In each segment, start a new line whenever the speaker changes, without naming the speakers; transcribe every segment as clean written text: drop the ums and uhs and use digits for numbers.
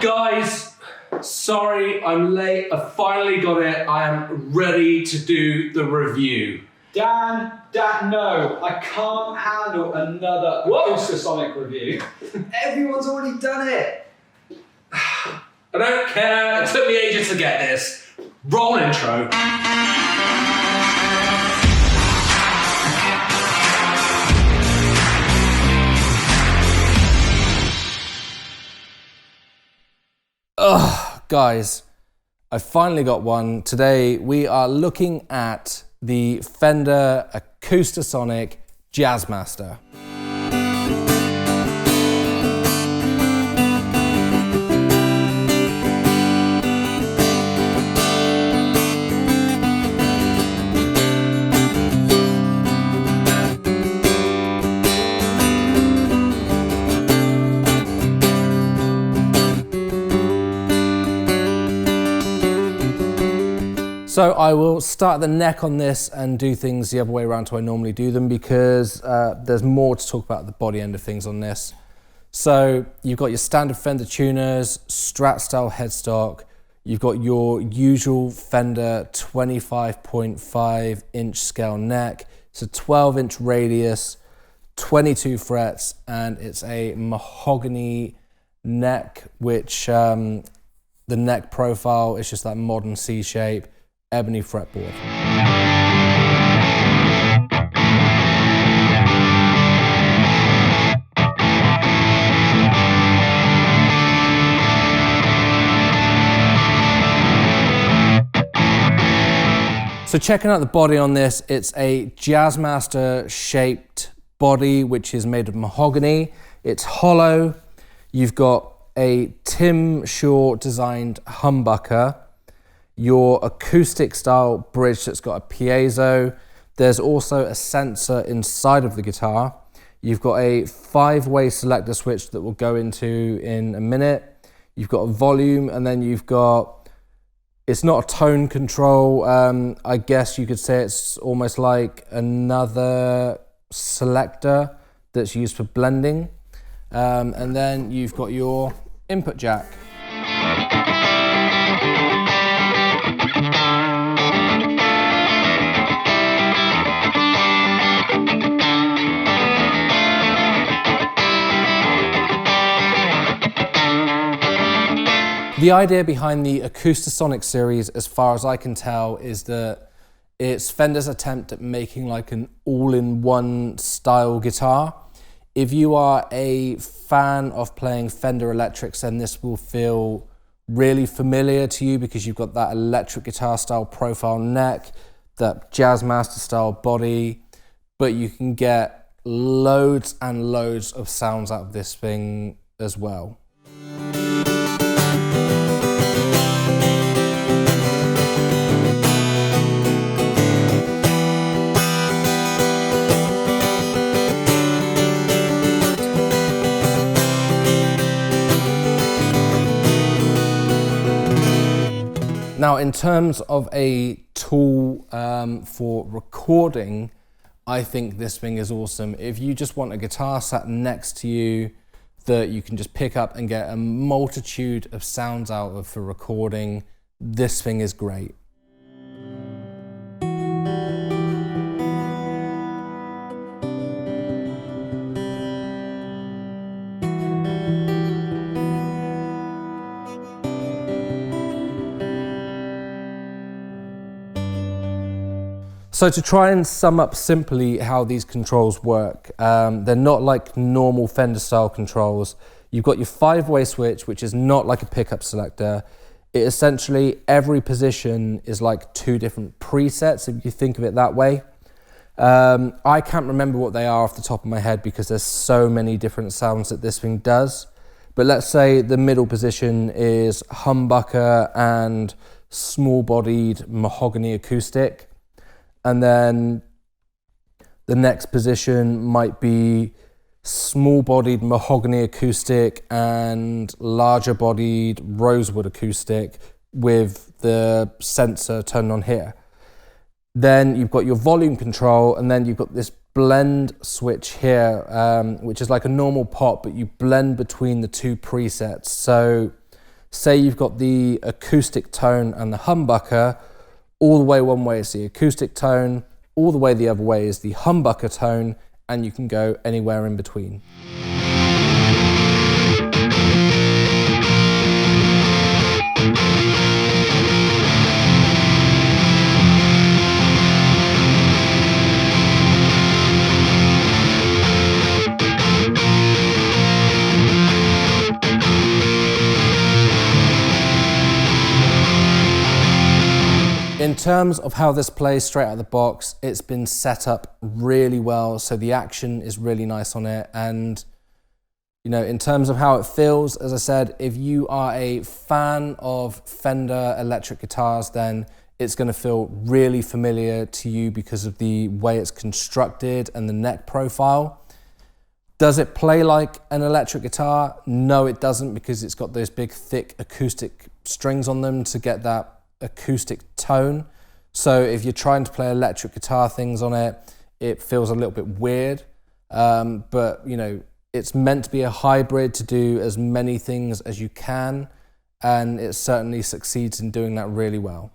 Guys, sorry I'm late. I finally got it. I am ready to do the review.
Dan, no, I can't handle another Acoustasonic review. Everyone's already done it.
I don't care. It took me ages to get this. Roll intro.
Guys, I finally got one. Today we are looking at the Fender Acoustasonic Jazzmaster. So I will start the neck on this and do things the other way around to I normally do them because there's more to talk about the body end of things on this. So you've got your standard Fender tuners, Strat style headstock. You've got your usual Fender 25.5 inch scale neck. It's a 12-inch radius, 22 frets, and it's a mahogany neck, which the neck profile is just that modern C shape. Ebony fretboard. So checking out the body on this, it's a Jazzmaster shaped body which is made of mahogany. It's hollow. You've got a Tim Shaw designed humbucker, your acoustic style bridge that's got a piezo. There's also a sensor inside of the guitar. You've got a 5-way selector switch that we'll go into in a minute. You've got a volume, and then you've got, it's not a tone control. I guess you could say it's almost like another selector that's used for blending. And then you've got your input jack. The idea behind the Acoustasonic series, as far as I can tell, is that it's Fender's attempt at making like an all-in-one style guitar. If you are a fan of playing Fender electrics, then this will feel really familiar to you because you've got that electric guitar style profile neck, that Jazzmaster style body, but you can get loads and loads of sounds out of this thing as well. Now, in terms of a tool for recording, I think this thing is awesome. If you just want a guitar sat next to you that you can just pick up and get a multitude of sounds out of for recording, this thing is great. So to try and sum up simply how these controls work, they're not like normal Fender style controls. You've got your 5-way switch, which is not like a pickup selector. It essentially, every position is like 2 different presets, if you think of it that way. I can't remember what they are off the top of my head because there's so many different sounds that this thing does. But let's say the middle position is humbucker and small-bodied mahogany acoustic. And then the next position might be small-bodied mahogany acoustic and larger-bodied rosewood acoustic with the sensor turned on here. Then you've got your volume control, and then you've got this blend switch here, which is like a normal pot, but you blend between the 2 presets. So say you've got the acoustic tone and the humbucker all the way one way is the acoustic tone, all the way the other way is the humbucker tone, and you can go anywhere in between. In terms of how this plays straight out of the box, it's been set up really well, so the action is really nice on it. And you know, in terms of how it feels, as I said, if you are a fan of Fender electric guitars, then it's going to feel really familiar to you because of the way it's constructed and the neck profile. Does it play like an electric guitar? No, it doesn't, because it's got those big, thick acoustic strings on them to get that acoustic tone. So if you're trying to play electric guitar things on it, it feels a little bit weird. But you know, it's meant to be a hybrid to do as many things as you can, and it certainly succeeds in doing that really well.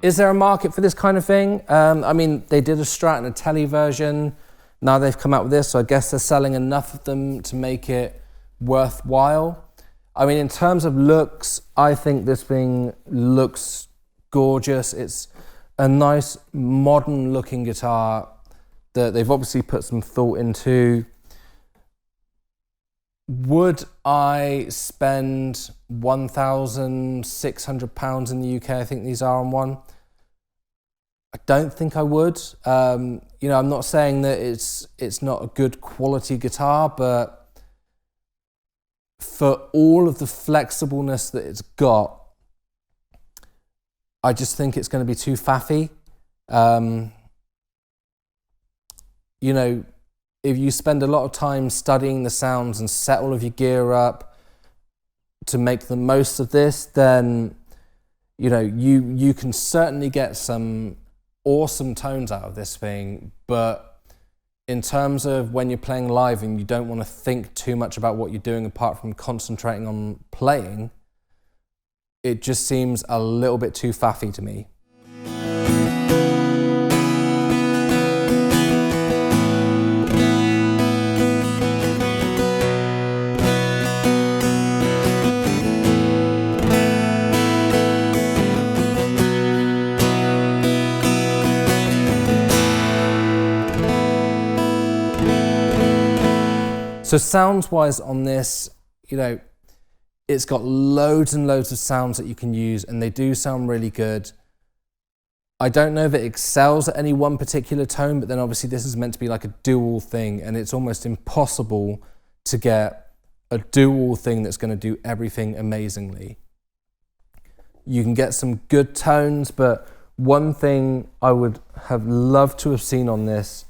Is there a market for this kind of thing? I mean, they did a Strat and a Tele version. Now they've come out with this, so I guess they're selling enough of them to make it worthwhile. I mean, in terms of looks, I think this thing looks gorgeous. It's a nice modern looking guitar that they've obviously put some thought into. Would I spend £1,600 in the UK? I think these are on one. I don't think I would. You know, I'm not saying that it's not a good quality guitar, but for all of the flexibleness that it's got, I just think it's going to be too faffy. You know, if you spend a lot of time studying the sounds and set all of your gear up to make the most of this, then you know, you can certainly get some awesome tones out of this thing. But in terms of when you're playing live and you don't want to think too much about what you're doing apart from concentrating on playing, it just seems a little bit too faffy to me. So sounds-wise on this, you know, it's got loads and loads of sounds that you can use, and they do sound really good. I don't know if it excels at any one particular tone, but then obviously this is meant to be like a dual thing, and it's almost impossible to get a dual thing that's going to do everything amazingly. You can get some good tones, but one thing I would have loved to have seen on this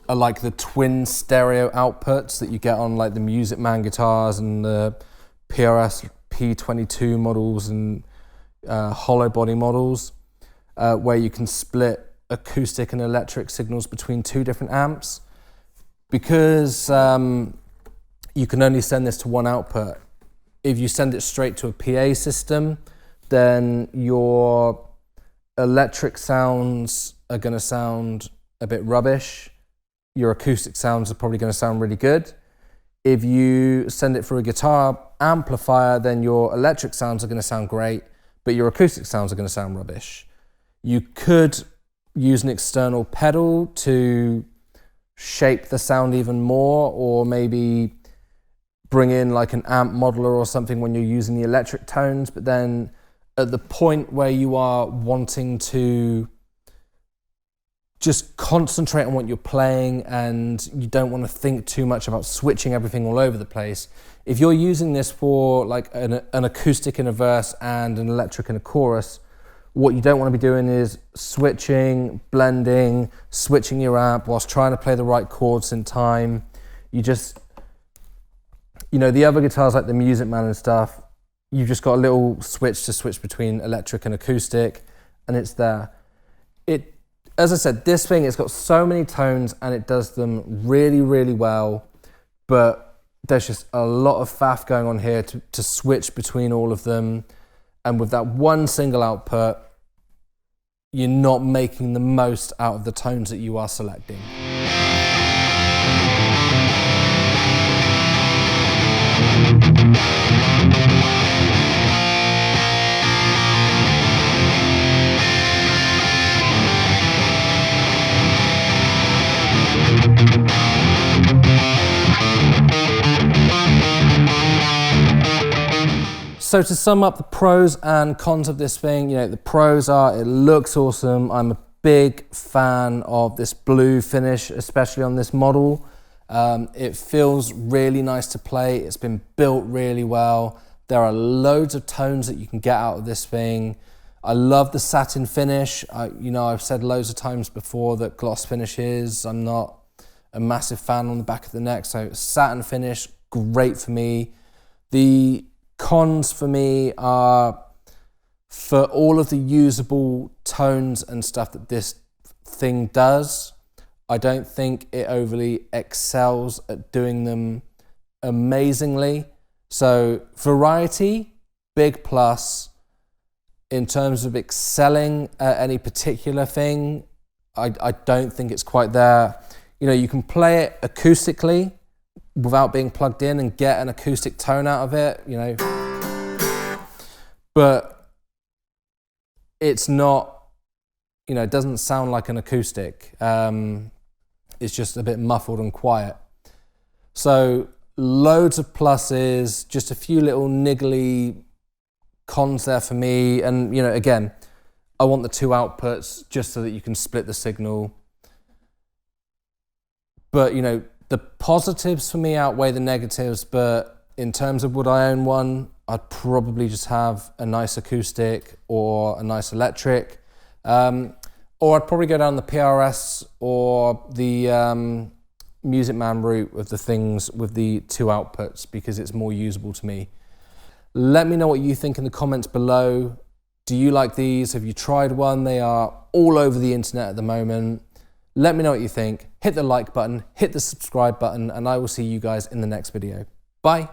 are like the twin stereo outputs that you get on like the Music Man guitars and the PRS P22 models and hollow body models, where you can split acoustic and electric signals between two different amps. Because you can only send this to one output. If you send it straight to a PA system, then your electric sounds are going to sound a bit rubbish. Your acoustic sounds are probably going to sound really good. If you send it through a guitar amplifier, then your electric sounds are going to sound great, but your acoustic sounds are going to sound rubbish. You could use an external pedal to shape the sound even more, or maybe bring in like an amp modeler or something when you're using the electric tones, but then at the point where you are wanting to just concentrate on what you're playing and you don't want to think too much about switching everything all over the place. If you're using this for like an acoustic in a verse and an electric in a chorus, what you don't want to be doing is switching, blending, switching your amp whilst trying to play the right chords in time. You know, the other guitars like the Music Man and stuff, you've just got a little switch to switch between electric and acoustic, and it's there. As I said, this thing, it's got so many tones and it does them really, really well, but there's just a lot of faff going on here to switch between all of them. And with that one single output, you're not making the most out of the tones that you are selecting. So to sum up the pros and cons of this thing, you know, the pros are it looks awesome. I'm a big fan of this blue finish, especially on this model. It feels really nice to play. It's been built really well. There are loads of tones that you can get out of this thing. I love the satin finish. You know, I've said loads of times before that gloss finishes, I'm not a massive fan on the back of the neck. So satin finish, great for me. The cons for me are for all of the usable tones and stuff that this thing does, I don't think it overly excels at doing them amazingly. So variety, big plus. In terms of excelling at any particular thing, I don't think it's quite there. You know, you can play it acoustically without being plugged in and get an acoustic tone out of it, you know. But it's not, you know, it doesn't sound like an acoustic. It's just a bit muffled and quiet. So loads of pluses, just a few little niggly cons there for me. And, you know, again, I want the two outputs just so that you can split the signal. But, you know, the positives for me outweigh the negatives, but in terms of would I own one, I'd probably just have a nice acoustic or a nice electric. Or I'd probably go down the PRS or the Music Man route of the things with the two outputs because it's more usable to me. Let me know what you think in the comments below. Do you like these? Have you tried one? They are all over the internet at the moment. Let me know what you think. Hit the like button, hit the subscribe button, and I will see you guys in the next video. Bye.